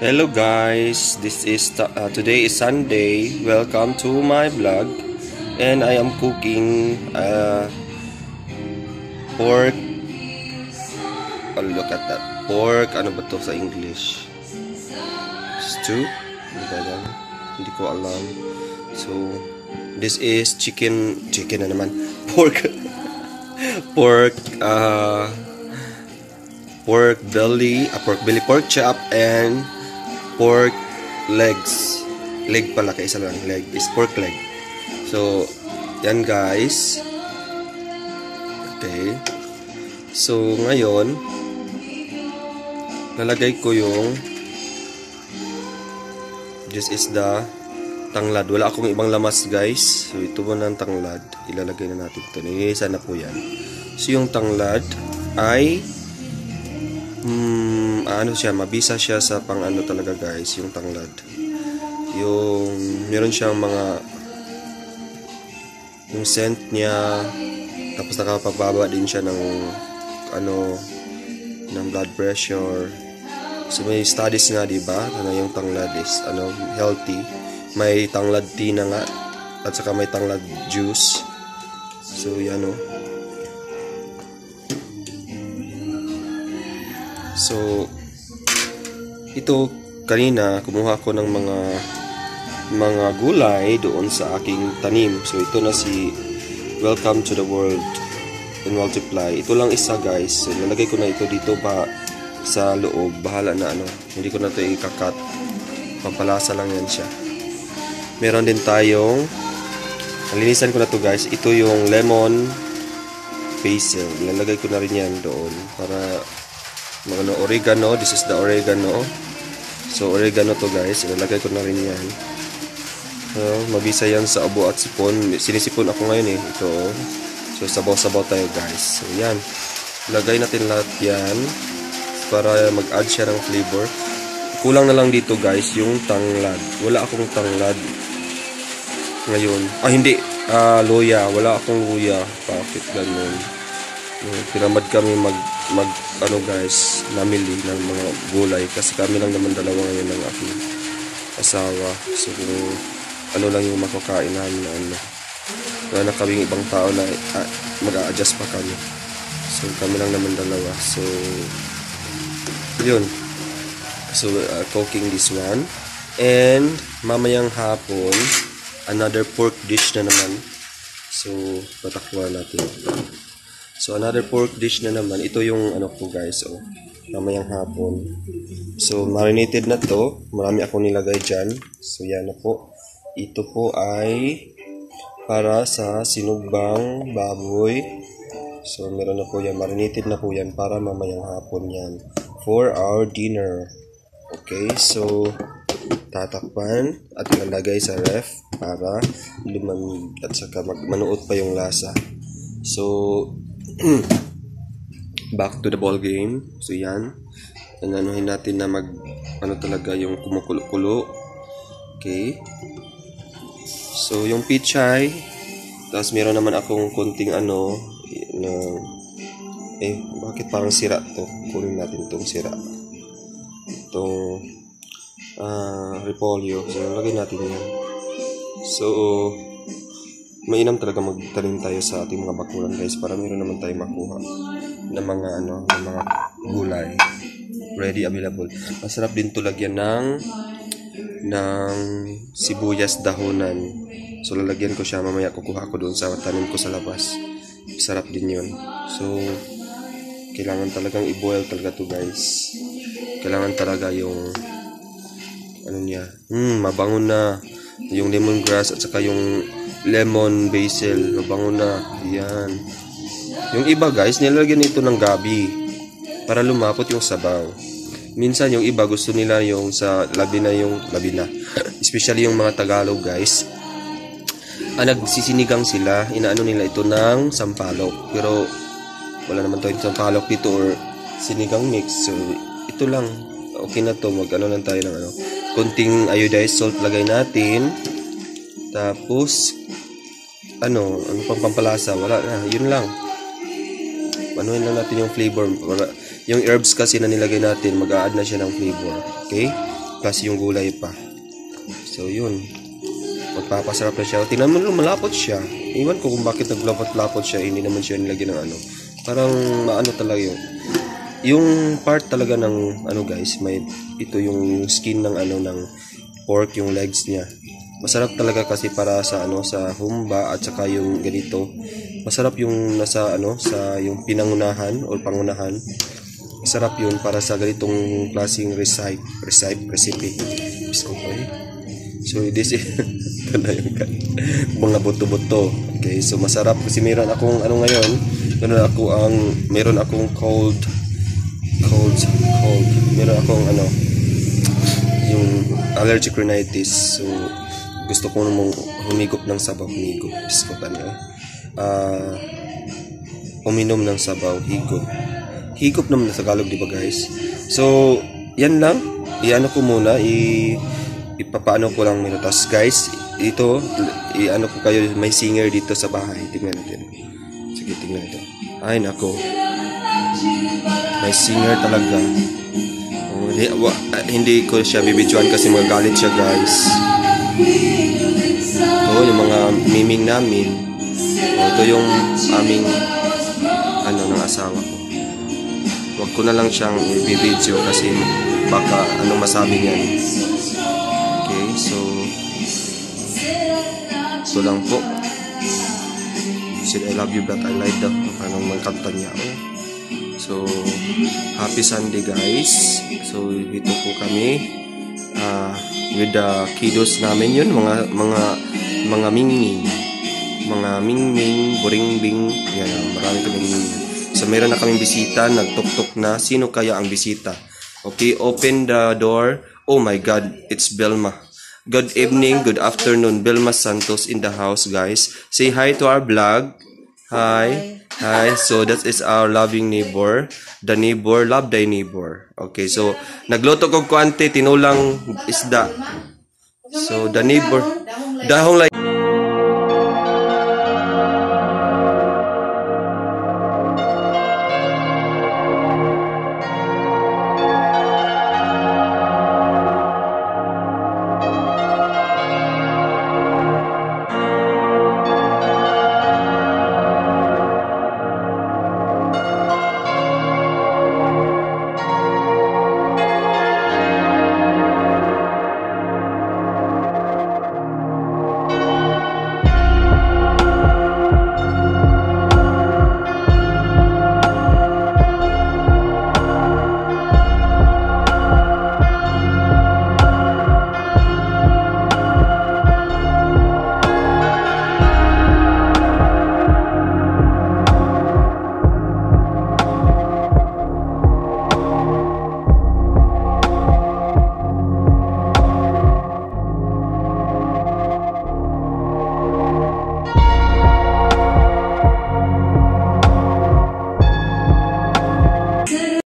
Hello guys, today is Sunday. Welcome to my vlog, and I am cooking pork. Oh, look at that pork. Ano ba to sa English? Stew? Ano ba yan? Hindi ko alam. So this is chicken na naman. Pork. pork. Pork belly, pork chop, and pork legs. Leg pala, kaisa lang. Leg is pork leg. So, yan guys. Okay. So, ngayon, lalagay ko yung this is the tanglad. Wala akong ibang lamas guys. So, ito muna ang tanglad. Ilalagay na natin ito. Nilisa na po yan. So, yung tanglad ay ano siya, mabisa siya sa pang ano talaga guys, yung tanglad. Yung meron siyang yung scent niya, tapos nakapababa din siya ng ng blood pressure. So may studies nga, di ba, yung tanglad is healthy. May tanglad tea na nga, at saka may tanglad juice. So yan So, ito kanina kumuha ko ng mga gulay doon sa aking tanim. So, ito na si Welcome to the World and Multiply. Ito lang isa guys. So, lalagay ko na ito dito pa sa loob. Bahala na hindi ko na ito ikakat. Pampalasa lang yan siya. Meron din tayong, nalinisan ko na to guys. Ito yung lemon basil. Lalagay ko na rin yan doon para oregano. This is the oregano. So oregano to guys, ilalagay ko na rin yan. Mabisa yan sa abo at sipon. Sinisipon ako ngayon ito. So sabaw-sabaw tayo guys. So yan, ilagay natin lahat yan para mag-add siya ng flavor. Kulang na lang dito guys yung tanglad. Wala akong tanglad ngayon. Hindi, luya. Wala akong luya. Bakit ganun? Pinamad kami guys, namili ng mga gulay kasi kami lang naman dalawa ngayon ng aking asawa. So kung lang yung makakain namin wala na kaming ibang tao na mag-a-adjust pa kami. So kami lang naman dalawa. So yun. So cooking this one, and mamayang hapon another pork dish na naman. So patakbuhan natin. So another pork dish na naman. Ito yung ko guys, mamayang hapon. So marinated na to. Marami akong nilagay dyan. So yan na po. Ito po ay para sa sinugbang baboy. So meron na po yan. Marinated na po yan para mamayang hapon yan. For our dinner. Okay, so tatakpan at ilalagay sa ref para lumamig at saka manuot pa yung lasa. So back to the ball game. So yan, anuhin natin na talaga yung kumukulo-kulo. Okay, so yung pichay, tapos meron naman akong konting bakit parang sira to. Kunin natin tong sira, itong repolyo. So lagay natin yan. So mainam talaga magtanim tayo sa ating mga bakuran guys para meron naman tayong makuha ng mga ng mga gulay ready available. Masarap din to lagyan ng sibuyas dahonan. So lalagyan ko siya mamaya, kukuha ko doon sa tanim ko sa labas. Sarap din yun. So kailangan talagang i-boil talaga to guys. Kailangan talaga yung niya, mabango na yung lemongrass at saka yung lemon basil, mabango na. Yan. Yung iba guys, nilalagyan nito ng gabi para lumapot yung sabaw. Minsan yung iba gusto nila yung sa labi na. Especially yung mga Tagalog guys, nagsisinigang sila, inaano nila ito ng sampalok. Pero wala naman tayong sampalok dito or sinigang mix. So ito lang, okay na to. Lang tayo ng konting iodized salt lagay natin. Tapos ano pang pampalasa, wala na, yun lang. Anuhin lang natin yung flavor. Yung herbs kasi na nilagay natin, mag-a-add na siya ng flavor. Okay? plus yung gulay pa. So yun, magpapasarap na siya. Tingnan mo lang, malapot siya. Iwan ko kung bakit naglapot-lapot siya, hindi naman siya nilagyan ng ano. Parang maano talaga yun. Yung part talaga ng ano guys, may ito yung skin ng ano ng pork, yung legs niya. Masarap talaga kasi para sa ano sa humba at saka yung ganito. Masarap yung nasa ano sa yung pinangunahan o pangunahan. Masarap yun para sa ganitong klaseng recipe. So this is ito na yung mga buto-buto. Okay, so masarap kasi meron akong ano ngayon, meron akong cold. Meron akong ano, yung allergic rhinitis. So gusto ko namang humigop ng sabaw, uminom ng sabaw, higop naman na Tagalog, di ba guys? So yan lang, iano ko muna, ipapaano ko lang muna. Tapos guys, ito iano ko kayo, may singer dito sa bahay. Tingnan natin. Sige, tingnan ito. Ay nako, may singer talaga. Hindi ko siya bibidyoan kasi magagalit siya guys. Yung mga miming namin. Ito yung aming ano ng asawa ko. Wag ko na lang siyang i-video kasi baka anong masabi niyan. Okay, so ito lang po. Said I love you but I like the anong mga kanta niya. So happy Sunday guys. So dito po kami with the kiddos namin yun, mga mingming, buringbing, yan, marami kaming mingming. So meron na kaming bisita, nagtok-tok na. Sino kaya ang bisita? Okay, open the door. Oh my God, it's Belma. Good evening, good afternoon. Belma Santos in the house, guys. Say hi to our vlog. Hi. So that is our loving neighbor. The neighbor, love thy neighbor. Okay, so nagluto ko kwante, tinulang isda. So the neighbor, dahong like